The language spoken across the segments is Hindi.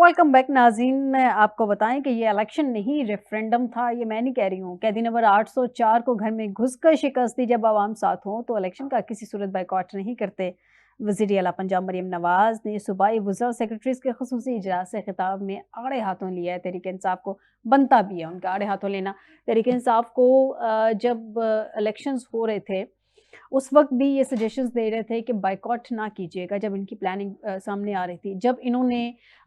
वेलकम बैक नाज़रीन। आपको बताएं कि ये इलेक्शन नहीं रेफरेंडम था। ये मैं नहीं कह रही हूँ। कैदी नंबर 804 को घर में घुसकर शिकस्त दी। जब आवाम साथ हो तो इलेक्शन का किसी सूरत बाइकआउट नहीं करते। वज़ीर आला पंजाब मरियम नवाज ने सूबाई वज़रा सेक्रेटरीज के ख़ुसूसी इजलास से खिताब में आड़े हाथों लिया है। तहरीक इंसाफ को बनता भी है उनका आड़े हाथों लेना। तहरीक इंसाफ को जब इलेक्शंस हो रहे थे उस वक्त भी ये सजेशंस दे रहे थे कि बाइकॉट ना कीजिएगा। जब इनकी प्लानिंग सामने आ रही थी, जब इन्होंने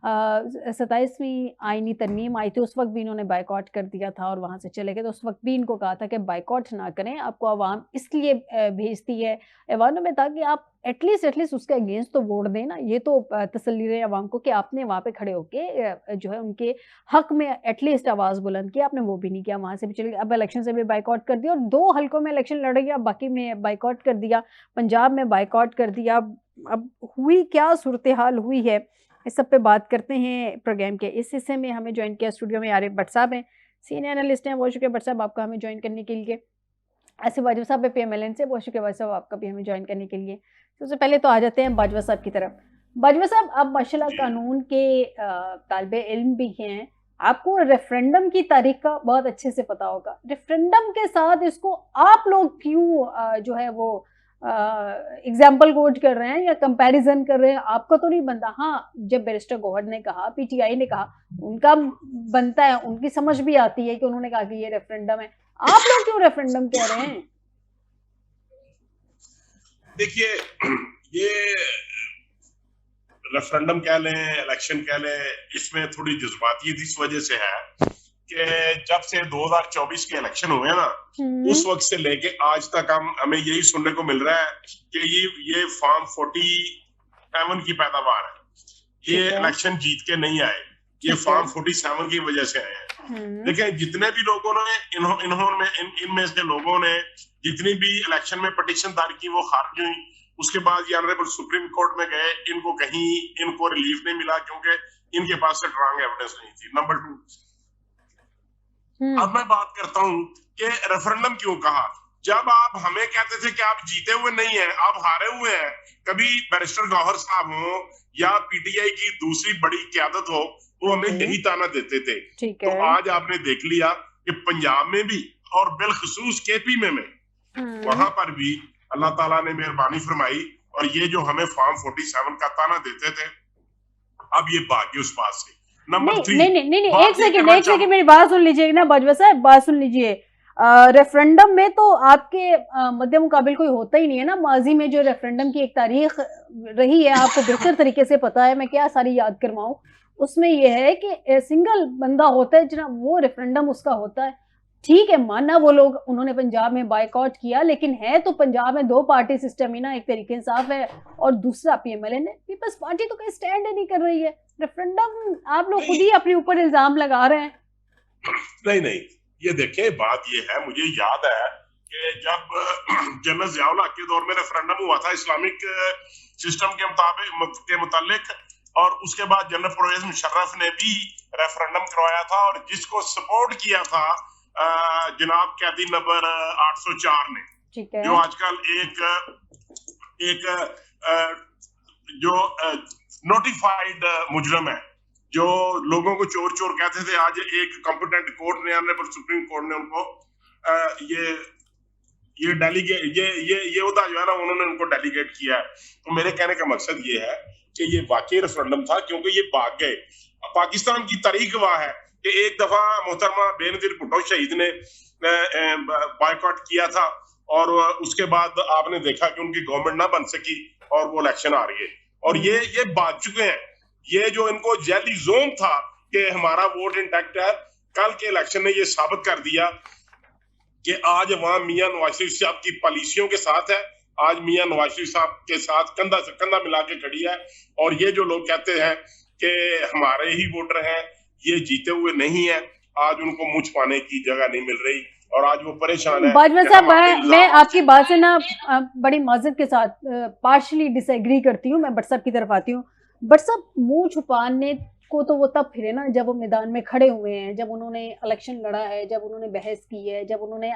27वीं आईनी तरमीम आई थी, उस वक्त भी इन्होंने बाइकॉट कर दिया था और वहाँ से चले गए। तो उस वक्त भी इनको कहा था कि बाइकॉट ना करें, आपको आवाम इसलिए भेजती है ऐवानों में ताकि आप एटलीस्ट उसके अगेंस्ट तो वोट दें ना। ये तो तसल्ली रहे आवाम को कि आपने वहाँ पे खड़े होके जो है उनके हक में एटलीस्ट आवाज़ बुलंद की। आपने वो भी नहीं किया, वहाँ से भी चले गए। अब इलेक्शन से भी बाइकआउट कर दिया और 2 हलकों में इलेक्शन लड़ गया, बाकी में बाइकआउट कर दिया, पंजाब में बाइकआउट कर दिया। अब हुई क्या सूरत हाल हुई है, इस सब पे बात करते हैं प्रोग्राम के इस हिस्से में। हमें ज्वाइन किया स्टूडियो में आरिफ भट्ट साहब हैं, सीनियर एनालिस्ट हैं। बहुत शुक्रिया भट्ट साहब आपका हमें ज्वाइन करने के लिए। ऐसे बाजवा साहब है PMLN से, बहुत शुक्रिया भाई साहब आपका भी हमें ज्वाइन करने के लिए। सबसे पहले तो आ जाते हैं बाजवा साहब की तरफ। बाजवा साहब, आप माशाल्लाह कानून के तालिबे इल्म भी हैं, आपको रेफरेंडम की तारीख का बहुत अच्छे से पता होगा। रेफरेंडम के साथ इसको आप लोग क्यों जो है वो एग्जाम्पल कोट कर रहे हैं या कंपैरिजन कर रहे हैं? आपका तो नहीं बनता। हाँ, जब बैरिस्टर गौहर ने कहा, PTI ने कहा, उनका बनता है, उनकी समझ भी आती है कि उन्होंने कहा कि ये रेफरेंडम है। आप लोग क्यों रेफरेंडम कह रहे हैं? देखिए, ये रेफरेंडम कह लें, इलेक्शन कह लें, इसमें थोड़ी जज्बातियत इस वजह से है कि जब से 2024 के इलेक्शन हुए ना, उस वक्त से लेके आज तक हमें यही सुनने को मिल रहा है कि ये फॉर्म 47 की पैदावार है। ये इलेक्शन जीत के नहीं आए, ये फॉर्म 47 की वजह से आए हैं। लेकिन जितने भी लोगों ने इनमें से लोगों ने जितनी भी इलेक्शन में पिटीशन दायर की वो खारिज हुई। उसके बाद ये ऑनरेबल सुप्रीम कोर्ट में गए, इनको रिलीफ नहीं मिला क्योंकि इनके पास स्ट्रांग एविडेंस नहीं थी। नंबर 2, अब मैं बात करता हूं कि रेफरेंडम क्यों कहा। जब आप हमें कहते थे कि आप जीते हुए नहीं है, आप हारे हुए हैं, कभी बैरिस्टर गौहर साहब हो या PTI की दूसरी बड़ी क्यादत हो, वो हमें यही ताना देते थे। तो आज आपने देख लिया कि पंजाब में भी और बिलखसूस KP में वहां पर भी अल्लाह ताला ने मेहरबानी फरमाई और ये जो हमें फॉर्म 47 का ताना देते थे, अब ये भाग्य उस पास से। नंबर 3, नहीं, एक सेकंड मेरी बात सुन लीजिए ना बाजवा साहब, बात सुन लीजिए। रेफरेंडम में तो आपके मध्य मुकाबिल कोई होता ही नहीं है ना। माजी में जो रेफरेंडम की एक तारीख रही है, आपको बेहतर तरीके से पता है, मैं क्या सारी याद करवाऊं। उसमें यह है कि सिंगल बंदा होता है जनाब, वो रेफरेंडम उसका होता है। ठीक है, माना वो लोग उन्होंने पंजाब में बाइकआउट किया, लेकिन है तो पंजाब में 2 पार्टी सिस्टम ही ना। एक तहरीक इंसाफ है और दूसरा PMLN है। पीपल्स पार्टी तो कहीं स्टैंड ही नहीं कर रही है। रेफरेंडम आप लोग खुद ही अपने ऊपर इल्जाम लगा रहे हैं। नहीं, ये देखें, बात ये है, मुझे याद है कि जब जनरल ज़ियाउल हक के दौर में रेफरेंडम हुआ था इस्लामिक सिस्टम के मुतालिक, और उसके बाद जनरल परवेज मुशर्रफ ने भी रेफरेंडम करवाया था और जिसको सपोर्ट किया था जनाब कैदी नंबर 804 ने, जो आजकल एक जो नोटिफाइड मुजरम है, जो लोगों को चोर चोर कहते थे। आज एक कॉम्पिटेंट कोर्ट ने, ऑनरेबल सुप्रीम कोर्ट ने उनको ये डेलीगेट ये होता जो है ना, उन्होंने उनको डेलीगेट किया है। तो मेरे कहने का मकसद ये है कि ये वाकई रेफरेंडम था, क्योंकि ये भाग गए। पाकिस्तान की तारीख वह है कि एक दफा मोहतरमा बेनजीर भुट्टो शहीद ने बायकॉट किया था और उसके बाद आपने देखा कि उनकी गवर्नमेंट ना बन सकी और वो इलेक्शन आ रही है। और ये भाग चुके हैं। ये जो इनको जेली जोन था कि हमारा वोट इंटैक्ट है, कल के इलेक्शन ने ये साबित कर दिया कि आज वहां मियां नवाज शरीफ साहब की पॉलिसियों के साथ है। आज मियां नवाज शरीफ साहब के साथ कंधा से कंधा मिला के खड़ी है। और ये जो लोग कहते हैं कि हमारे ही वोटर हैं, ये जीते हुए नहीं है, आज उनको मुंह छुपाने की जगह नहीं मिल रही और आज वो परेशान है। बाजवा साहब, मैं आपकी बात से ना बड़ी माजरत के साथ पार्शली डिसएग्री करती हूँ। मैं भट्ट साहब की तरफ आती हूँ। भट्ट साहब, मुंह छुपाने को तो वो तब फिरे ना जब वो मैदान में खड़े हुए हैं, जब उन्होंने इलेक्शन लड़ा है, जब उन्होंने बहस की है, जब उन्होंने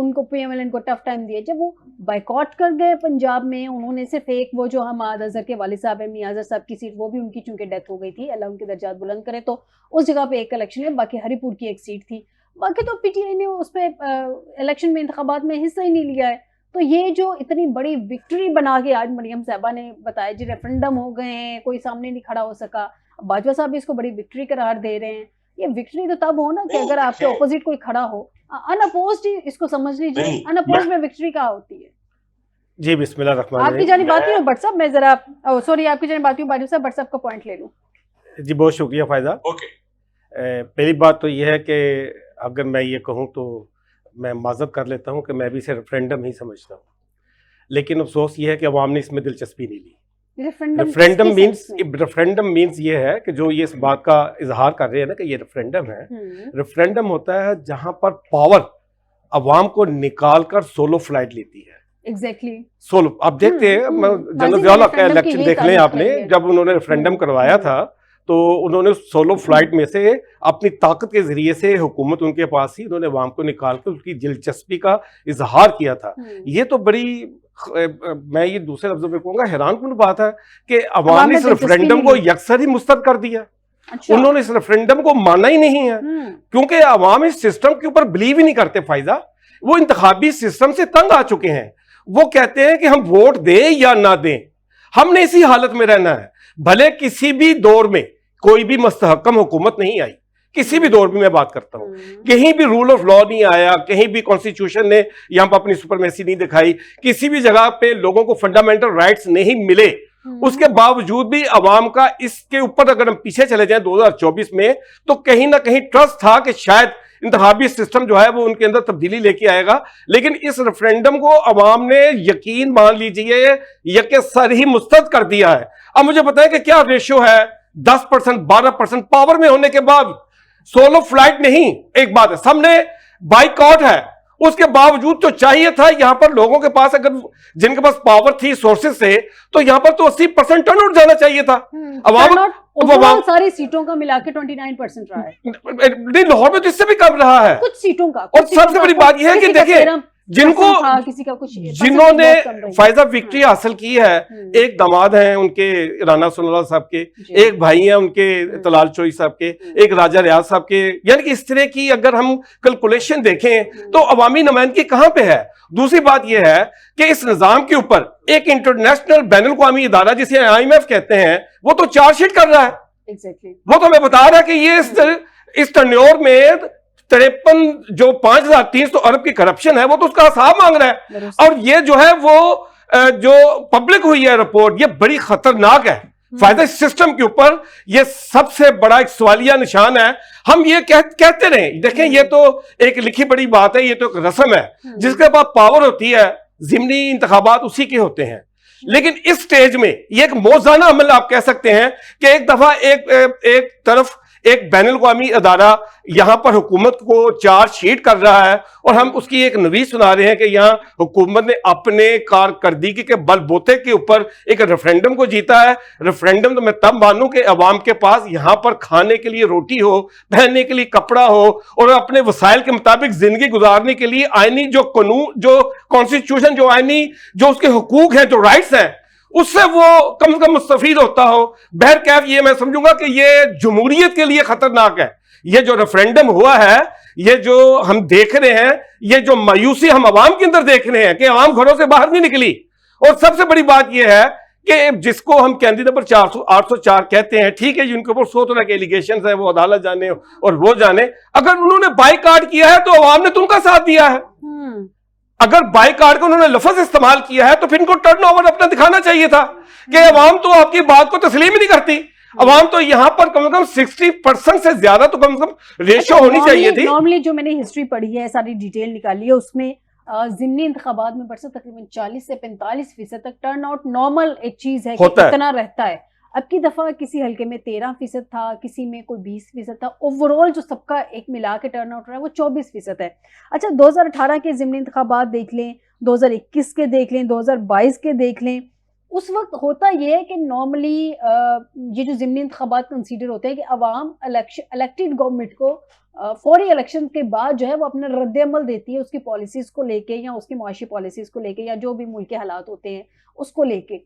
उनको पीएमएल को टफ टाइम दिया, जब वो बाइकॉट कर गए पंजाब में। उन्होंने सिर्फ एक वो जो हमाद अजहर के वालिद साहब है, मियां अजहर साहब की सीट, वो भी उनकी चूंकि डेथ हो गई थी, अल्लाह उनके दर्जात बुलंद करे, तो उस जगह पे एक इलेक्शन है, बाकी हरिपुर की एक सीट थी। बाकी तो पीटीआई ने उस पर इलेक्शन में इंतखाबात में हिस्सा ही नहीं लिया है। तो ये जो इतनी बड़ी विक्ट्री बना के आज मरियम साहबा ने बताया जी रेफरेंडम हो गए हैं, कोई सामने नहीं खड़ा हो सका, बाजवा साहब भी इसको बड़ी विक्ट्री करार दे रहे हैं। ये विक्ट्री तो तब हो ना कि अगर आपके ऑपोजिट कोई खड़ा हो, अनअपोज्ड ही इसको समझ लीजिए, अनअपोज्ड में विक्ट्री कहाँ होती है। जी बिस्मिल्लाह रहमान आपकी जानी बात नहीं हो बट साहब, मैं जरा सॉरी आपकी जानी बात हूँ बाजवा साहब, बट साहब का पॉइंट ले लूं। जी बहुत शुक्रिया फायदा। ओके, पहली बात तो ये है कि अगर मैं ये कहूँ तो मैं माजरत कर लेता हूँ कि मैं भी इसे रेफरेंडम ही समझता हूँ, लेकिन अफसोस ये है कि अवाम ने इसमें दिलचस्पी नहीं ली। रेफरेंडम मीन्स ये है कि जो ये इस बात का इजहार कर रहे हैं ना कि ये रेफरेंडम है, रेफरेंडम होता है जहां पर पावर अवाम को निकाल कर सोलो फ्लाइट लेती है। एग्जैक्टली सोलो आप देखते हैं, जनरल ज़ियाउल हक का इलेक्शन देख लें आपने, जब उन्होंने रेफरेंडम करवाया था तो उन्होंने सोलो फ्लाइट में से अपनी ताकत के जरिए से हुकूमत उनके पास ही, उन्होंने अवाम को निकाल कर उसकी दिलचस्पी का इजहार किया था। ये तो बड़ी, मैं ये दूसरे लफ्जों में कहूँगा, हैरानकुन बात है कि अवाम ने इस रेफरेंडम को यकसर ही मुस्तरद कर दिया। अच्छा। उन्होंने इस रेफरेंडम को माना ही नहीं है, क्योंकि अवाम इस सिस्टम के ऊपर बिलीव ही नहीं करते फायदा। वो इंतखाबी सिस्टम से तंग आ चुके हैं। वो कहते हैं कि हम वोट दें या ना दें, हमने इसी हालत में रहना है। भले किसी भी दौर में कोई भी मुस्तहकम हुकूमत नहीं आई, किसी भी दौर में मैं बात करता हूं, कहीं भी रूल ऑफ लॉ नहीं आया, कहीं भी कॉन्स्टिट्यूशन ने यहां पर अपनी सुपरमेसी नहीं दिखाई, किसी भी जगह पे लोगों को फंडामेंटल राइट्स नहीं मिले, उसके बावजूद भी अवाम का इसके ऊपर अगर हम पीछे चले जाएं 2024 में, तो कहीं ना कहीं ट्रस्ट था कि शायद इंतखाबी सिस्टम जो है वो उनके अंदर तब्दीली लेके आएगा। लेकिन इस रेफरेंडम को अवाम ने यकीन मान लीजिए यकसर ही मुस्तरद कर दिया है। अब मुझे बताएं कि क्या रेशियो है 10%, 12% पावर में होने के बाद सोलो फ्लाइट नहीं, एक बात है, सामने बाइकआउट है, उसके बावजूद तो चाहिए था यहां पर लोगों के पास, अगर जिनके पास पावर थी सोर्सेज से, तो यहां पर तो 80% टर्नआउट जाना चाहिए था। अवाम सारी सीटों का मिला के 29% रहा है, नहीं लाहौर में तो इससे भी कम रहा है कुछ सीटों का। और सबसे बड़ी बात यह है कि देखिए जिनको किसी का कुछ, जिन्होंने फायदा विक्ट्री हासिल की है, एक दामाद हैं उनके राना सल्लल्लाहु साहब के, एक भाई हैं उनके तलाल चोई साहब के, एक राजा रियाज साहब के, यानी कि इस तरह की अगर हम कैलकुलेशन देखें तो अवामी नुमाइंदगी कहां पे है। दूसरी बात यह है कि इस निजाम के ऊपर एक इंटरनेशनल बैनुल अक़वामी इदारा जिसे IMF कहते हैं, वो तो चार्जशीट कर रहा है। वो तो हमें बता रहा है कि ये इस टर्न्योर में 53 जो 5,300 अरब की करप्शन है, वो तो उसका हिसाब मांग रहा है। और ये जो है वो जो पब्लिक हुई है रिपोर्ट, ये बड़ी खतरनाक है। फायदा सिस्टम के ऊपर ये सबसे बड़ा एक सवालिया निशान है। हम ये कहते रहे, देखें ये तो एक लिखी बड़ी बात है, ये तो एक रस्म है, जिसके पास पावर होती है, ज़िमनी इंतखाबात उसी के होते हैं। लेकिन इस स्टेज में ये एक मौज़ाना अमल आप कह सकते हैं कि एक दफा एक तरफ एक बैनुल अक़वामी अदारा यहां पर हुकूमत को चार्जशीट कर रहा है, और हम उसकी एक नवीस सुना रहे हैं कि यहां हुकूमत ने अपने कारकर्दगी के बलबूते के ऊपर एक रेफरेंडम को जीता है। रेफरेंडम तो मैं तब मानूं कि अवाम के पास यहां पर खाने के लिए रोटी हो, पहनने के लिए कपड़ा हो, और अपने वसाइल के मुताबिक जिंदगी गुजारने के लिए आईनी जो कानून, जो कॉन्स्टिट्यूशन, जो आईनी जो उसके हुकूक हैं, जो राइट्स हैं, उससे वो कम से कम मुस्तफीद होता हो। बहरकैफ ये मैं समझूंगा कि ये जमहूरियत के लिए खतरनाक है। ये जो रेफरेंडम हुआ है, ये जो हम देख रहे हैं, ये जो मायूसी हम अवाम के अंदर देख रहे हैं कि अवाम घरों से बाहर नहीं निकली। और सबसे बड़ी बात यह है कि जिसको हम कैंडी नंबर 804 कहते हैं, ठीक है, जिनके ऊपर 100 तरह के एलिगेशन है, वो अदालत जाने और वो जाने, अगर उन्होंने बाइकआउट किया है तो अवाम ने तो उनका साथ दिया है। अगर बाइकआउट का उन्होंने लफ्ज इस्तेमाल किया है तो फिर इनको टर्नओवर अपना दिखाना चाहिए था कि अवाम तो आपकी बात को तस्लीम ही नहीं करती। अवाम तो यहां पर कम से कम 60% से ज्यादा तो कम से कम रेशियो होनी चाहिए थी। नॉर्मली जो मैंने हिस्ट्री पढ़ी है, सारी डिटेल निकाली है, उसमें ज़िमनी इंतखाबात में बरसत तकरीबन 40 से 45% तक टर्न आउट नॉर्मल एक चीज है कि कितना रहता है। अब की दफा किसी हल्के में 13% था, किसी में कोई 20% था। ओवरऑल जो सबका एक मिला के टर्न आउट रहा है वो 24% है। अच्छा, 2018 के ज़िमनी इंतखाबात देख लें, 2021 के देख लें, 2022 के देख लें, उस वक्त होता ये है कि नॉर्मली ये जो ज़िमनी इंतखाबात कंसीडर होते हैं कि अवाम इलेक्टेड गवर्नमेंट को फौरी इलेक्शन के बाद जो है वो अपना रद्द-ए-अमल देती है उसकी पॉलिसीज़ को लेके या उसकी मुआशी पॉलिसीज़ को लेके या जो भी मुल्क के हालात होते हैं उसको लेके।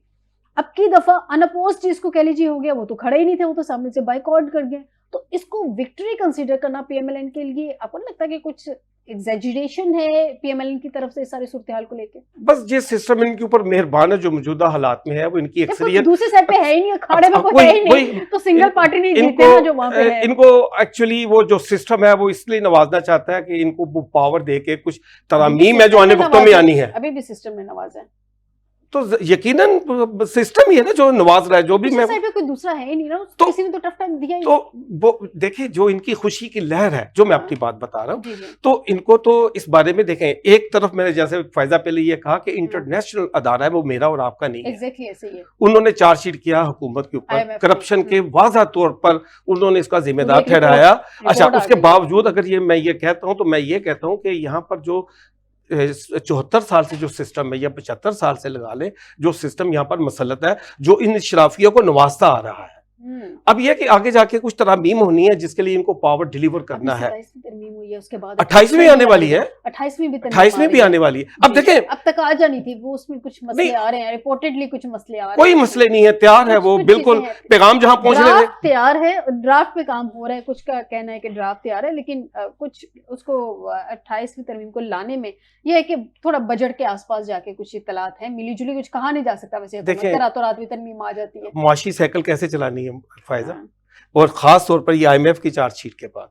अब की दफ़ा अनअपोज्ड जिसको कह लीजिए हो गया, वो तो खड़े ही नहीं थे, वो तो सामने से बायकॉट कर गए। तो इसको विक्ट्री कंसीडर करना पीएमएलएन के लिए आपको नहीं लगता कि कुछ एग्जैजरेशन है पीएमएलएन की तरफ से इस सारी सूरत-ए-हाल को लेके? बस ये सिस्टम इनके ऊपर मेहरबान है जो मौजूदा हालात में है, वो इनकी अक्सरियत दूसरी साइड पे है ही नहीं, अखाड़े में कोई है ही नहीं, तो सिंगल पार्टी नहीं जीते ना जो वहां पे है। इनको एक्चुअली वो जो सिस्टम है वो इसलिए नवाजना चाहता है कि इनको वो पावर दे के कुछ तरामीम है जो आने वक्तों में आनी है। अभी भी सिस्टम में नवाजा है तो यकीनन सिस्टम ही है ना जो नवाज रहा है, जो भी मैं साइड पे कोई दूसरा है ही नहीं ना, तो किसी ने तो टफ टाइम दिया ही। तो वो देखिए जो इनकी खुशी की लहर है जो मैं अपनी बात बता रहा हूँ, तो इनको तो इस बारे में देखें, एक तरफ मैंने जैसे फायजा पहले ये कहा कि इंटरनेशनल अदारा है वो मेरा और आपका नहीं है। एग्जैक्टली ऐसे ही है। उन्होंने चार्जशीट किया हुकूमत के ऊपर, करप्शन के वाज़ा तौर पर उन्होंने इसका जिम्मेदार ठहराया। अच्छा, उसके बावजूद अगर ये मैं ये कहता हूँ तो मैं ये कहता हूँ कि यहाँ पर जो 74 साल से जो सिस्टम है या 75 साल से लगा ले जो सिस्टम यहाँ पर मसलत है जो इन शराफियों को नवाजता आ रहा है, अब यह कि आगे जाके कुछ तरमीम होनी है जिसके लिए इनको पावर डिलीवर करना है। 28वीं आने वाली है, 28वीं भी आने वाली है। अब देखें, अब तक आ जानी थी वो, उसमें कुछ मसले आ रहे हैं, रिपोर्टेडली कुछ मसले आ रहे हैं। कोई मसले नहीं है, तैयार है वो, बिल्कुल पैगाम जहां पहुंचने थे तैयार है, ड्राफ्ट पे काम हो रहा है। कुछ का कहना है कि ड्राफ्ट तैयार है, लेकिन कुछ उसको 28वीं तरमीम को लाने में यह है कि थोड़ा बजट के आसपास जाके कुछ इत्तलात है, मिली जुली कुछ कहा नहीं जा सकता। वैसे रातों रात भी तरमीम आ जाती है। मुआशी साइकिल कैसे चलानी है फायजा, और खास तौर पर ये IMF की चार्जशीट के बाद।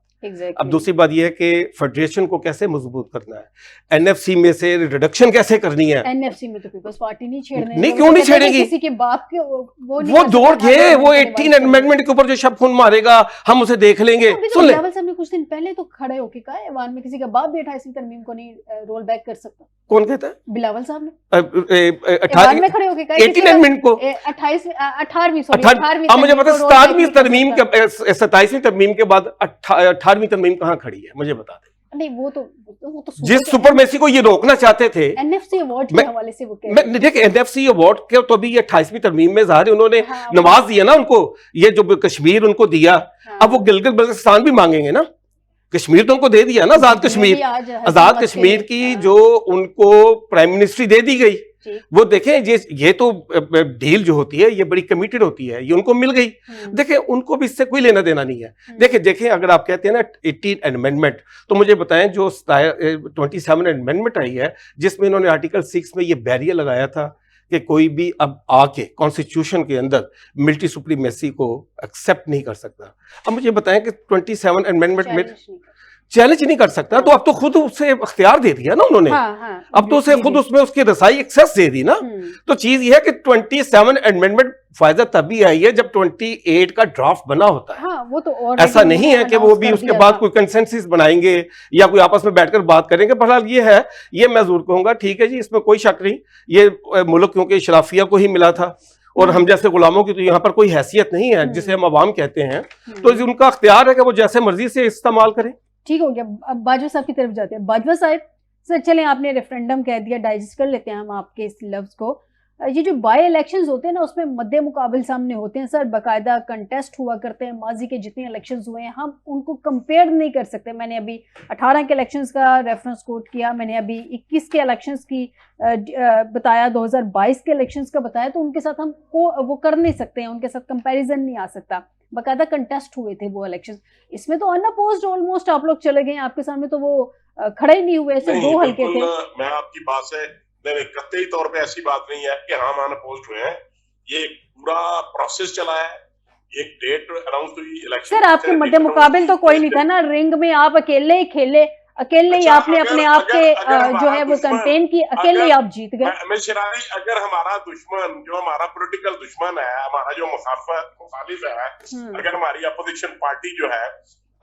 अब दूसरी बात यह है कि फेडरेशन को कैसे मजबूत करना है, NFC में से रिडक्शन कैसे करनी है। NFC में तो पीपल्स पार्टी नहीं छेड़ने, नहीं क्यों नहीं छेड़ेगी, किसी के बाप के वो दौड़ गए, वो 18 अमेंडमेंट के ऊपर जो शब खून मारेगा हम उसे देख लेंगे। सुन ले, साहब ने कुछ दिन पहले तो खड़े होके कहा है ऐवान में किसी का बाप भी 28वीं तरमीम को नहीं रोल बैक कर सकता। कौन कहता है? बिलावल साहब ने 18 में खड़े होके कहा 18 अमेंडमेंट को 18वीं मुझे पता 27वीं तरमीम के 27वीं तरमीम के बाद 18वीं तरमीम कहाँ खड़ी है, मुझे बता दें। नहीं वो तो जिस सुपरमेसी को ये रोकना चाहते थे NFC अवार्ड के हवाले से वो कह रहे, देखिए NFC अवार्ड के तो अभी ये 28वीं तरमीम में ज़ाहिर उन्होंने नवाज दिया ना उनको, ये जो कश्मीर उनको दिया, अब वो गिलगित बल्तिस्तान भी मांगेंगे ना। कश्मीर तो उनको दे दिया ना, आजाद कश्मीर की जो उनको प्राइम मिनिस्ट्री दे दी गई। वो देखें ये तो डील जो होती है ये बड़ी कमिटेड होती है, ये उनको मिल गई। देखें उनको भी इससे कोई लेना देना नहीं है। देखें अगर आप कहते हैं ना 18 अमेंडमेंट, तो मुझे बताएं जो 27 अमेंडमेंट आई है जिसमें इन्होंने आर्टिकल 6 में ये बैरियर लगाया था कि कोई भी अब आके कॉन्स्टिट्यूशन के अंदर मिलिट्री सुप्रीमेसी को एक्सेप्ट नहीं कर सकता। अब मुझे बताएं कि 27 अमेंडमेंट में चैलेंज नहीं कर सकता, तो अब तो खुद उसे अख्तियार दे दिया ना उन्होंने। अब तो उसे खुद उसमें उसकी रसाई एक्सेस दे दी ना। तो चीज ये है कि 27 अमेंडमेंट फायदा तभी आई है जब 28 का ड्राफ्ट बना होता है। वो तो ऐसा नहीं है कि वो भी उसके बाद कोई कंसेंसस बनाएंगे या कोई आपस में बैठकर बात करेंगे। बहरहाल ये है, ये मैं जरूर कहूंगा ठीक है जी, इसमें कोई शक नहीं, ये मुल्क क्योंकि शराफिया को ही मिला था और हम जैसे गुलामों की तो यहाँ पर कोई हैसियत नहीं है जिसे हम अवाम कहते हैं, तो उनका अख्तियार है कि वो जैसे मर्जी से इस्तेमाल करें। ठीक हो गया। अब बाजवा साहब की तरफ जाते हैं। बाजवा साहब सर चलें, आपने रेफरेंडम कह दिया, डाइजेस्ट कर लेते हैं हम आपके इस लफ्ज़ को। ये जो बाई इलेक्शंस होते हैं ना उसमें मद्दे मुकाबल सामने होते हैं सर, बाकायदा कंटेस्ट हुआ करते हैं। माजी के जितने इलेक्शंस हुए हैं हम उनको कंपेयर नहीं कर सकते। मैंने अभी 18 के इलेक्शंस का रेफरेंस कोट किया, मैंने अभी 21 के इलेक्शंस की बताया, 2022 के इलेक्शंस का बताया, तो उनके साथ हम वो कर नहीं सकते हैं, उनके साथ कंपेरिजन नहीं आ सकता। बाकायदा कंटेस्ट हुए थे वो इलेक्शंस, इसमें तो अनअपोज्ड ऑलमोस्ट आप लोग चले गए, आपके सामने तो वो खड़े ही नहीं हुए, ऐसे 2 हल्के थे। मैं आपकी बात से कतई तौर पे ऐसी बात नहीं है कि हम अनअपोज्ड हुए हैं, ये पूरा प्रोसेस चला है, एक डेट अनाउंस हुई इलेक्शन। सर आपके मद्दे मुकाबिल तो कोई नहीं था ना, रिंग में आप अकेले ही खेले, अकेले ही आपने अपने आप के जो है वो कैंपेन की, अकेले ही आप जीत गए। शरारी अगर हमारा दुश्मन जो हमारा पॉलिटिकल दुश्मन है, हमारा जो मुखालिफ है, अगर हमारी अपोजिशन पार्टी जो है,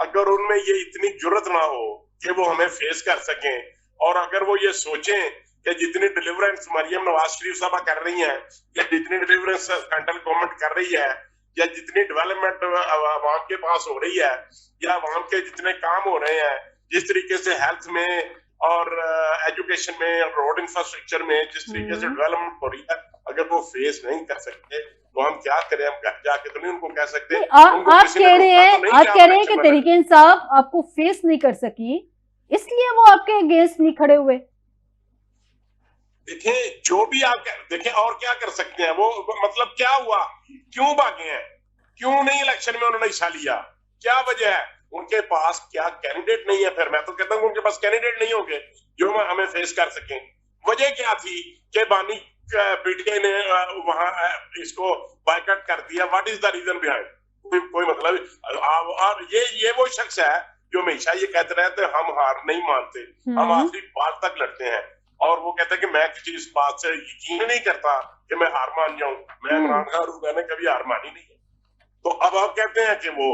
अगर उनमें ये इतनी जुर्रत ना हो कि वो हमें फेस कर सकें, और अगर वो ये सोचें कि जितनी डिलीवरेंस मरियम नवाज शरीफ साहबा कर रही हैं या जितनी डिलीवरेंस सेंट्रल गवर्नमेंट कर रही है या जितनी डेवलपमेंट आवाम के पास हो रही है या आवाम के जितने काम हो रहे हैं, जिस तरीके से हेल्थ में और एजुकेशन में, रोड इंफ्रास्ट्रक्चर में जिस तरीके से डेवलपमेंट हो रही है, अगर वो फेस नहीं कर सकते तो हम क्या करें? हम घर जाके तो नहीं उनको कह सकते। आप कह रहे हैं कि तहरीके इंसाफ आपको फेस नहीं कर सकी, इसलिए वो आपके अगेंस्ट नहीं खड़े हुए। देखें, जो भी आप देखें, और क्या कर सकते हैं वो, मतलब क्या हुआ, क्यों भागे हैं, क्यों नहीं इलेक्शन में उन्होंने हिस्सा लिया, क्या वजह है? उनके पास क्या कैंडिडेट नहीं है? फिर मैं तो कहता हूँ उनके पास कैंडिडेट नहीं होंगे जो हमें फेस कर सकें। वजह क्या थी कि बानी पीटीआई ने वहां इसको बायकॉट कर दिया? What is the reason behind? कोई मतलब। और ये वो शख्स है जो हमेशा ये कहते रहते हम हार नहीं मानते, हम आखिरी बात तक लड़ते हैं, और वो कहता है कि मैं किसी इस बात से यकीन नहीं करता कि मैं हार मान जाऊं। मैं इमरान खान और मैंने कभी हार मानी नहीं है। तो अब आप कहते हैं कि वो,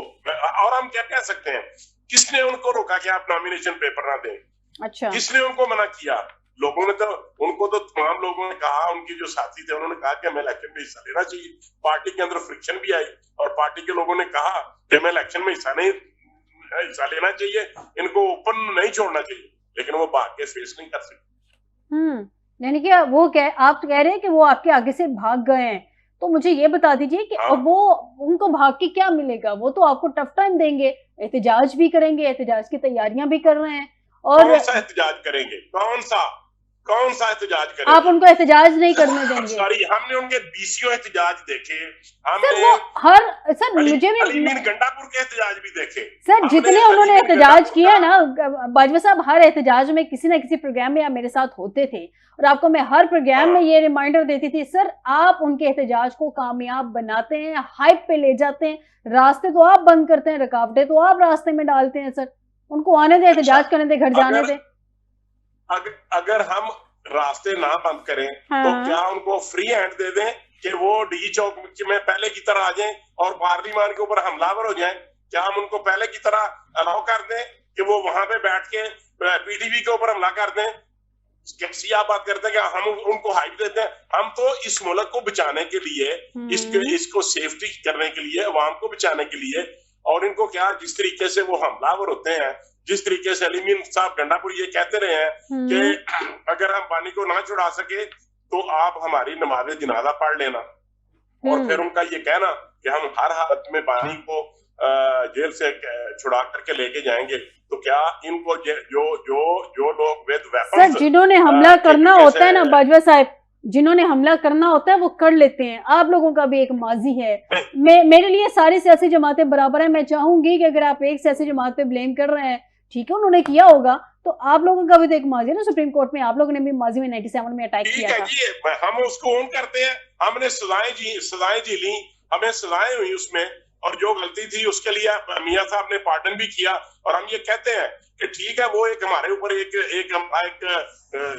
और हम क्या कह सकते हैं? किसने उनको रोका कि आप नॉमिनेशन पेपर ना दें? अच्छा, किसने उनको मना किया? लोगों ने तो, उनको तो तमाम लोगों ने कहा, उनके जो साथी थे उन्होंने कहा कि हमें इलेक्शन में हिस्सा लेना चाहिए। पार्टी के अंदर फ्रिक्शन भी आई और पार्टी के लोगों ने कहा कि हमें इलेक्शन में हिस्सा लेना चाहिए, इनको ओपन नहीं छोड़ना चाहिए, लेकिन वो भाग के फेस नहीं कर सकते। यानी कि वो आप कह रहे हैं कि वो आपके आगे से भाग गए हैं, तो मुझे ये बता दीजिए कि अब वो, उनको भाग के क्या मिलेगा? वो तो आपको टफ टाइम देंगे, एहतजाज भी करेंगे, एहतजाज की तैयारियां भी कर रहे हैं। और कौन सा एहतजाज करेंगे? कौन सा एहतजाज करेंगे? आप उनको एहतजाज नहीं करने देंगे? सॉरी, हमने उनके बीसियों एहतजाज देखे, हमने मुझे भी गंडापुर के एहतजाज भी देखे सर, जितने उन्होंने एहतजाज किया ना बाजवा साहब, हर एहतजाज में किसी ना किसी प्रोग्राम में आप मेरे साथ होते थे, और आपको मैं हर प्रोग्राम में ये रिमाइंडर देती थी, सर आप उनके एहतजाज को कामयाब बनाते हैं, हाइप पे ले जाते हैं, रास्ते तो आप बंद करते हैं, रुकावटें तो आप रास्ते में डालते हैं। सर उनको आने दे, एहतजाज करने दे, घर जाने दे। अगर हम रास्ते ना बंद करें तो क्या उनको फ्री हैंड दे दें कि वो डी चौक में पहले की तरह आ जाएं और पार्लियामान के ऊपर हमलावर हो जाएं? क्या हम उनको पहले की तरह अलाउ कर दें कि वो वहां पे बैठ के पीटीवी के ऊपर हमला कर दें? कैसी आप बात करते हैं कि हम उनको हाइप देते हैं? हम तो इस मुल्क को बचाने के लिए, इसको सेफ्टी करने के लिए, अवाम को बचाने के लिए, और इनको क्या, जिस तरीके से वो हमलावर होते हैं, जिस तरीके से अलीमीन साहब गंडापुर ये कहते रहे हैं कि अगर हम पानी को ना छुड़ा सके तो आप हमारी नमाज जनाजा पढ़ लेना, और फिर उनका ये कहना कि हम हर हालत में पानी को जेल से छुड़ा करके लेके जाएंगे, तो क्या इनको जो लोग विद वेपन्स, सर जिन्होंने हमला करना होता है ना बाजवा साहब, जिन्होंने हमला करना होता है वो कर लेते हैं। आप लोगों का भी एक माजी है। मेरे लिए सारी सियासी जमातें बराबर है। मैं चाहूंगी कि अगर आप एक सियासी जमात पे ब्लेम कर रहे हैं, ठीक है, उन्होंने किया होगा, तो आप लोगों का भी तो एक माजी है ना। सुप्रीम कोर्ट में आप लोगों ने भी माजी में 97 में अटैक किया था। जी, हम उसको ऑन करते हैं, हमने सजाएं झेली, हमें सजाएं हुई उसमें, और जो गलती थी उसके लिए मियां साहब ने पार्डन भी किया, और हम ये कहते हैं कि ठीक है, वो एक हमारे ऊपर एक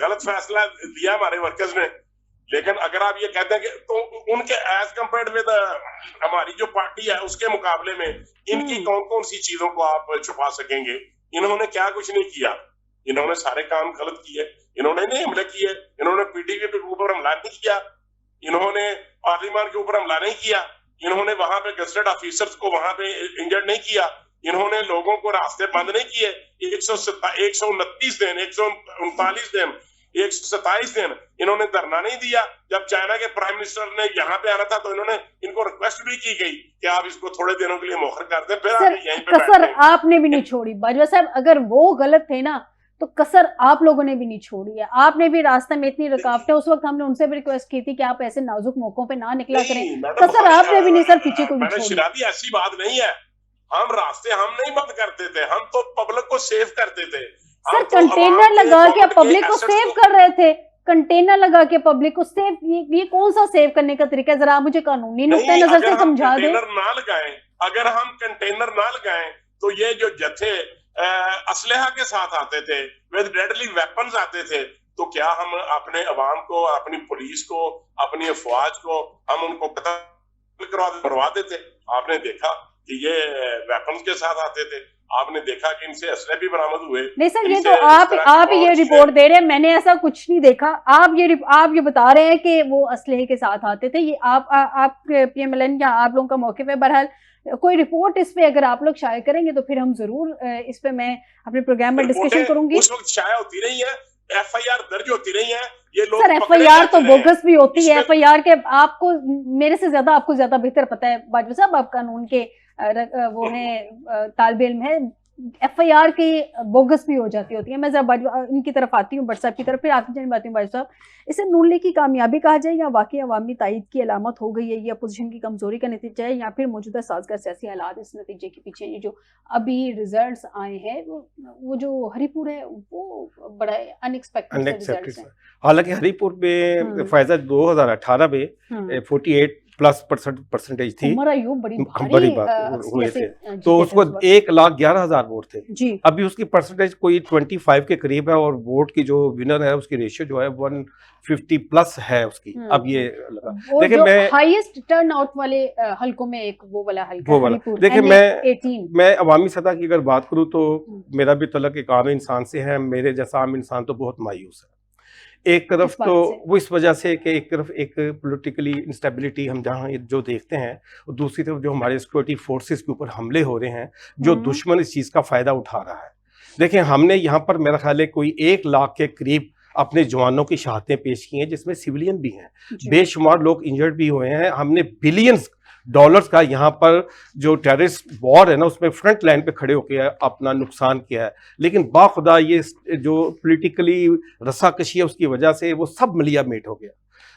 गलत फैसला दिया हमारे वर्कर्स ने, लेकिन अगर आप ये कहते हैं कि तो उनके एज कम्पेयर्ड विद हमारी जो पार्टी है उसके मुकाबले में इनकी कौन कौन सी चीजों को आप छुपा सकेंगे? इन्होंने क्या कुछ नहीं किया, इन्होंने सारे काम गलत किए, इन्होंने नहीं हमले किए, इन्होंने पीटीवी के ऊपर हमला नहीं किया, इन्होंने पार्लियामान के ऊपर हमला नहीं किया, इन्होंने वहां पे गजेटेड ऑफिसर्स को वहां पे इंजर्ड नहीं किया, इन्होंने लोगों को रास्ते बंद नहीं किए। 129 दिन, 139 दिन, 127 दिन इन्होंने धरना नहीं दिया। जब चाइना के प्राइम मिनिस्टर ने यहाँ पे आना था तो इनको रिक्वेस्ट भी की गई कि आप इसको थोड़े दिनों के लिए मौखर कर दें, फिर आप यहीं पे कसर आपने भी नहीं छोड़ी बाजवा साहब। अगर वो गलत थे ना तो कसर आप लोगों ने भी नहीं छोड़ी है। आपने भी रास्ते में इतनी रुकावटें, उस वक्त हमने उनसे भी रिक्वेस्ट की थी कि आप ऐसे नाजुक मौकों पे ना निकला करें, कसर आपने भी नहीं सर पीछे को भी छोड़ी। ऐसी बात नहीं है, हम रास्ते हम नहीं बंद करते थे, हम तो पब्लिक को सेव करते थे। सर कंटेनर लगा के पब्लिक को सेव कर रहे थे, कंटेनर लगा के पब्लिक को सेव, ये कौन सा सेव करने का तरीका है? जरा आप मुझे कानूनी नुक्ते नजर से समझा दें। ना लगाएं, अगर हम कंटेनर ना लगाएं तो ये जो जत्थे असलहा के साथ आते थे, विद डेडली वेपन्स आते थे, तो क्या हम अपने अवाम को, अपनी पुलिस को, अपनी अफवाज को हम उनको कत्ल करवा देते? आपने देखा कि ये वेपन्स के साथ आते थे। आपने देखा कि इनसे असले भी बरामद हुए। नहीं सर, ये तो आप ये रिपोर्ट दे रहे हैं, मैंने ऐसा कुछ नहीं देखा। आप ये बता रहे हैं कि वो असलहे के साथ आते थे। ये आप PMLN या आप लोगों का मौक़िफ़ है। बहरहाल कोई रिपोर्ट इस पे अगर आप लोग शाये करेंगे तो फिर हम जरूर इस पे मैं अपने प्रोग्राम में डिस्कशन करूंगी। उस वक्त शाया होती रही है, FIR दर्ज होती रही है, ये लोग सर FIR तो बोगस भी होती है। FIR के आपको मेरे से ज्यादा आपको ज्यादा बेहतर पता है बाजवा साहब, आप कानून के वो है तालिब इल्म है। FIR की बोगस भी हो जाती होती है। मैं जरा इनकी तरफ आती हूँ, भट्ट साहब की तरफ, फिर आपकी जानिब आती हूँ। बाजवा साहब, इसे नून लीग की कामयाबी कहा जाए या वाकई अवामी तायद की अलामत हो गई है, या अपोजिशन की कमजोरी का नतीजा है, या फिर मौजूदा साजगार सियासी हालात इस नतीजे के पीछे? ये जो अभी रिजल्ट्स आए हैं वो जो हरीपुर है वो बड़ा अनएक्सपेक्टेड रिजल्ट्स हैं। हालांकि हरीपुर में फैजा 2018 में 48+ परसेंटेज थी, बड़ी बात हुए थे, तो उसको 1,11,000 वोट थे जी। अभी उसकी परसेंटेज कोई 25 के करीब है, और वोट की जो विनर है उसकी रेशियो जो है 150+ है उसकी। अब ये लगा देखिए, मैं हाईएस्ट टर्न आउट वाले हलकों में एक वो वाला देखिए, मैं अवामी सतह की अगर बात करूं तो मेरा भी तल्लुक एक आम इंसान से है। मेरे जैसा आम इंसान तो बहुत मायूस है। एक तरफ तो वो इस वजह से कि एक तरफ एक पॉलिटिकली इंस्टेबिलिटी हम जहाँ जो देखते हैं, और दूसरी तरफ जो हमारे सिक्योरिटी फोर्सेस के ऊपर हमले हो रहे हैं, जो दुश्मन इस चीज़ का फ़ायदा उठा रहा है। देखिए, हमने यहाँ पर मेरा ख्याल है कोई 1 लाख के करीब अपने जवानों की शहादतें पेश की हैं, जिसमें सिविलियन भी हैं, बेशुमार लोग इंजर्ड भी हुए हैं। हमने बिलियंस डॉलर्स का यहाँ पर जो टेररिस्ट वॉर है ना, उसमें फ्रंट लाइन पे खड़े होकर अपना नुकसान किया है। लेकिन बाखुदा ये जो पॉलिटिकली रस्साकशी है उसकी वजह से वो सब मलिया मेट हो गया।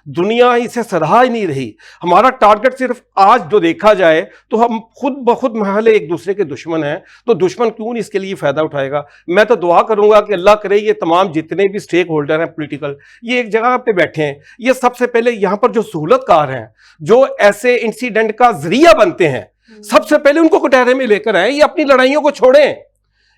दुनिया इसे सराहा ही नहीं रही। हमारा टारगेट सिर्फ आज जो देखा जाए तो हम खुद ब खुद महले एक दूसरे के दुश्मन हैं, तो दुश्मन क्यों नहीं इसके लिए फ़ायदा उठाएगा। मैं तो दुआ करूंगा कि अल्लाह करे ये तमाम जितने भी स्टेक होल्डर हैं पॉलिटिकल, ये एक जगह पे बैठे हैं। ये सबसे पहले यहाँ पर जो सहूलतकार हैं, जो ऐसे इंसिडेंट का जरिया बनते हैं, सबसे पहले उनको कटहरे में लेकर आए। ये अपनी लड़ाइयों को छोड़ें,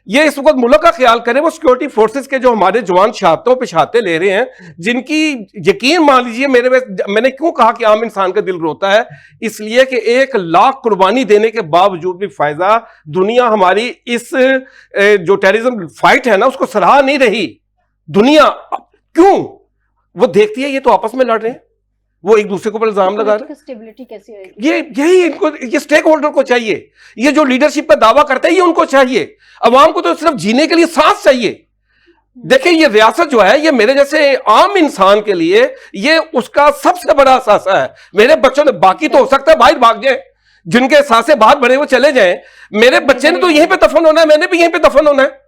ये इस वक्त मुल्क का ख्याल करें। वो सिक्योरिटी फोर्सेस के जो हमारे जवान शहादतों पे शहादतें ले रहे हैं, जिनकी यकीन मान लीजिए मैंने क्यों कहा कि आम इंसान का दिल रोता है, इसलिए कि 1 लाख कुर्बानी देने के बावजूद भी फैजा दुनिया हमारी इस जो टेररिज्म फाइट है ना उसको सराहा नहीं रही। दुनिया क्यों? वो देखती है ये तो आपस में लड़ रहे हैं, वो एक दूसरे के ऊपर इल्जाम लगा रहे हैं। स्टेबिलिटी कैसे होगी? यही इनको, ये स्टेक होल्डर को चाहिए। ये जो लीडरशिप का दावा करते हैं ये उनको चाहिए। अवाम को तो सिर्फ जीने के लिए सांस चाहिए। देखिए, ये रियासत जो है, ये मेरे जैसे आम इंसान के लिए ये उसका सबसे बड़ा असासा है। मेरे बच्चों ने, बाकी तो हो सकता है बाहर भाग जाए, जिनके सासे बाहर बड़े वो चले जाएं। मेरे बच्चे ने तो यहीं पे दफन होना है, मैंने भी यहीं पे दफन होना है।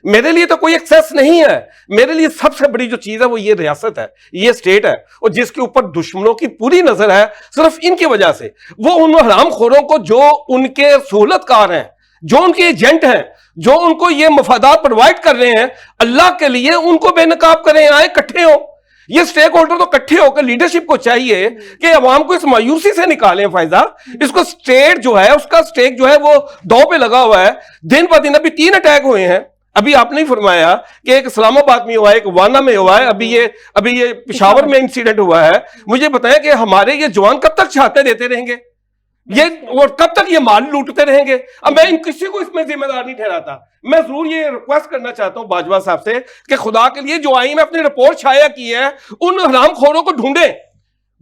मेरे लिए तो कोई एक्सेस नहीं है। मेरे लिए सबसे बड़ी जो चीज है वो ये रियासत है, ये स्टेट है, और जिसके ऊपर दुश्मनों की पूरी नजर है सिर्फ इनकी वजह से। वो उन हरामखोरों को जो उनके सहूलतकार हैं, जो उनके एजेंट हैं, जो उनको ये मफादात प्रोवाइड कर रहे हैं, अल्लाह के लिए उनको बेनकाब करें, आए इकट्ठे हो। ये स्टेक होल्डर तो इकट्ठे होकर लीडरशिप को चाहिए कि अवाम को इस मायूसी से निकालें। फैजा, इसको स्टेट जो है उसका स्टेक जो है वो दांव पे लगा हुआ है। दिन ब दिन अभी 3 अटैक हुए हैं। अभी आपने ही फरमाया कि एक इस्लामाबाद में हुआ है, एक वाना में हुआ है, अभी ये पेशावर में इंसिडेंट हुआ है। मुझे बताया कि हमारे ये जवान कब तक छाते देते रहेंगे, ये और कब तक ये माल लूटते रहेंगे। अब मैं इन किसी को इसमें जिम्मेदार नहीं ठहराता। मैं जरूर ये रिक्वेस्ट करना चाहता हूं बाजवा साहब से कि खुदा के लिए जो आई में अपनी रिपोर्ट छाया की है, उन हरामखोरों को ढूंढें।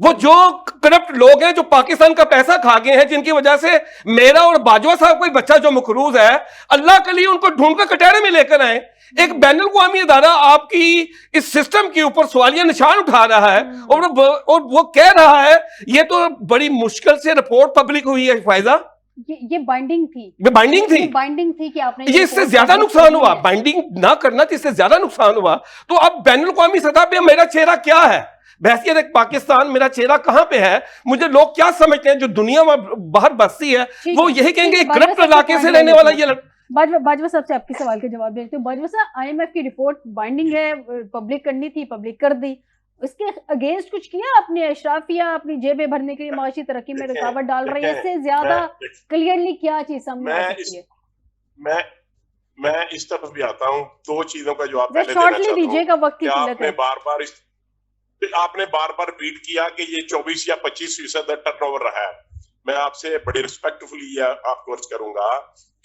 वो जो करप्ट लोग हैं, जो पाकिस्तान का पैसा खा गए हैं, जिनकी वजह से मेरा और बाजवा साहब कोई बच्चा जो मकरूज है, अल्लाह के लिए उनको ढूंढकर कटहरे में लेकर आए। एक बैनुल-अक़वामी अदारा आपकी इस सिस्टम के ऊपर सवालिया निशान उठा रहा है, और वो कह रहा है, ये तो बड़ी मुश्किल से रिपोर्ट पब्लिक हुई है। फायजा, ये बाइंडिंग थी, बाइंडिंग थी कि आपने ये इससे ज्यादा नुकसान हुआ। बाइंडिंग ना करना तो इससे ज्यादा नुकसान हुआ। तो अब बैनुल-अक़वामी सतह पे मेरा चेहरा क्या है? बहसियत एक पाकिस्तान मेरा चेहरा कहां पे है? मुझे लोग क्या समझते हैं, जो दुनिया में बाहर बसती है, वो यही कहेंगे करप्ट इलाके से रहने वाला ये। बाजवा साहब से आपके सवाल के जवाब देते हूँ। बाजवा साहब, IMF की रिपोर्ट बाइंडिंग है, पब्लिक करनी थी, पब्लिक कर दी। इसके अगेंस्ट कुछ किया आपने? अशराफिया अपनी जेबें भरने के लिए माशी तरक्की में रुकावट डाल रही है, इससे ज्यादा क्लियरली क्या चीज सामने आ सकती है? मैं इस तरफ भी आता हूँ। 2 चीजों का जवाब पहले शॉर्टली दीजिएगा, वक्त की किल्लत है। आपने बार बार रिपीट किया कि ये 24 या 25% टर्नओवर रहा है। मैं आपसे बड़े रिस्पेक्टफुली आपको अर्ज करूंगा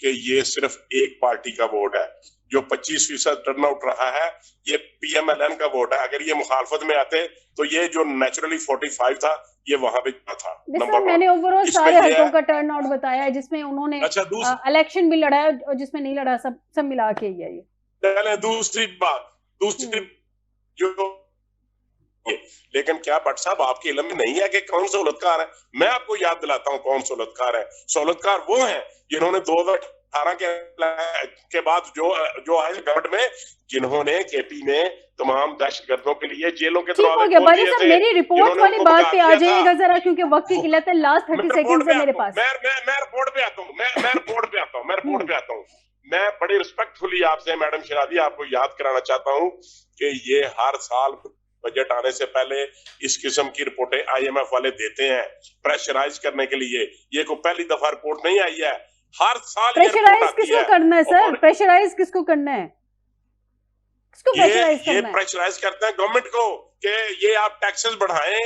कि ये सिर्फ एक पार्टी का वोट है। जो 25% टर्नआउट रहा है ये PMLN का वोट है। अगर ये मुखालफत में आते तो ये जो नेचुरली 45 था ये वहां पे था। नंबर मैंने ओवरऑल सारे हल्कों का टर्नआउट बताया है जिसमें उन्होंने अच्छा इलेक्शन भी लड़ा है और जिसमें नहीं लड़ा, सब मिला के ही है ये। पहले दूसरी जो लेकिन क्या भट्ट साहब आपके इल्म में नहीं है कि कौन सहूलतकार है? मैं आपको याद दिलाता हूं कौन सहूलतकार है। सहूलतकार वो हैं जिन्होंने 2018 के बाद जो आए गवर्नमेंट में, जिन्होंने KP में तमाम दहशतगर्दों के लिए जेलों के दरवाजे खोल दिए थे। मेरी रिपोर्ट वाली बात पे आ जाइएगा जरा, क्योंकि वक्त की किल्लत है। लास्ट 30 सेकंड है मेरे पास। मैं रिपोर्ट पे आता हूं। मैं बड़ी रिस्पेक्टफुली आपसे मैडम शरादी आपको याद कराना चाहता हूं कि ये हर साल बजट आने से पहले इस किस्म की रिपोर्टें IMF वाले देते हैं प्रेशराइज करने के लिए। ये कोई पहली दफा रिपोर्ट नहीं आई है, हर साल प्रेशराइज किसको करना है सर? प्रेशराइज किसको करना है? किसको प्रेशराइज करना है? ये प्रेशराइज करते हैं गवर्नमेंट को कि ये आप टैक्सेस बढ़ाएं।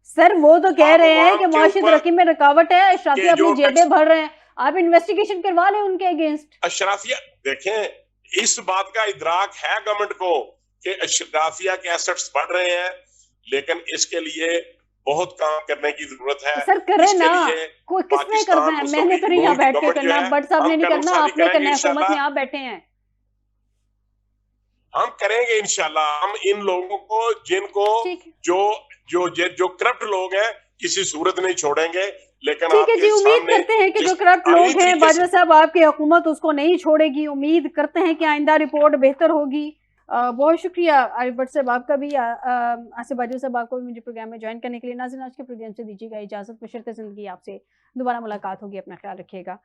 सर वो तो कह रहे हैं कि माशी तरक्की में रुकावट है, अशराफिया अपनी जेबें भर रहे हैं। आप इन्वेस्टिगेशन करवा लें उनके अगेंस्ट। अशराफिया देखें, इस बात का इदराक है गवर्नमेंट को कि अशराफिया के एसेट्स बढ़ रहे हैं, लेकिन इसके लिए बहुत काम करने की जरूरत है। सर करें ना, कोई किसने करना है? मैंने तो नहीं यहाँ बैठ के करना, भट्ट साहब ने नहीं करना, आपने करना है। हुकूमत में आप बैठे हैं, हम करेंगे इंशाल्लाह। हम इन लोगों को जिनको जो करप्ट लोग हैं किसी सूरत नहीं छोड़ेंगे। लेकिन ठीक है जी, उम्मीद करते हैं कि जो करप्ट लोग हैं बाजवा साहब आपकी हुकूमत उसको नहीं छोड़ेगी। उम्मीद करते हैं कि आइंदा रिपोर्ट बेहतर होगी। बहुत शुक्रिया आरिफ भट्ट साहब आपका भी, आसिफ बाजवा साहब आपको भी मुझे प्रोग्राम में ज्वाइन करने के लिए। नाज़रीन आज के प्रोग्राम से दीजिएगा इजाज़त। बशर्ते ज़िंदगी आपसे दोबारा मुलाकात होगी। अपना ख्याल रखिएगा।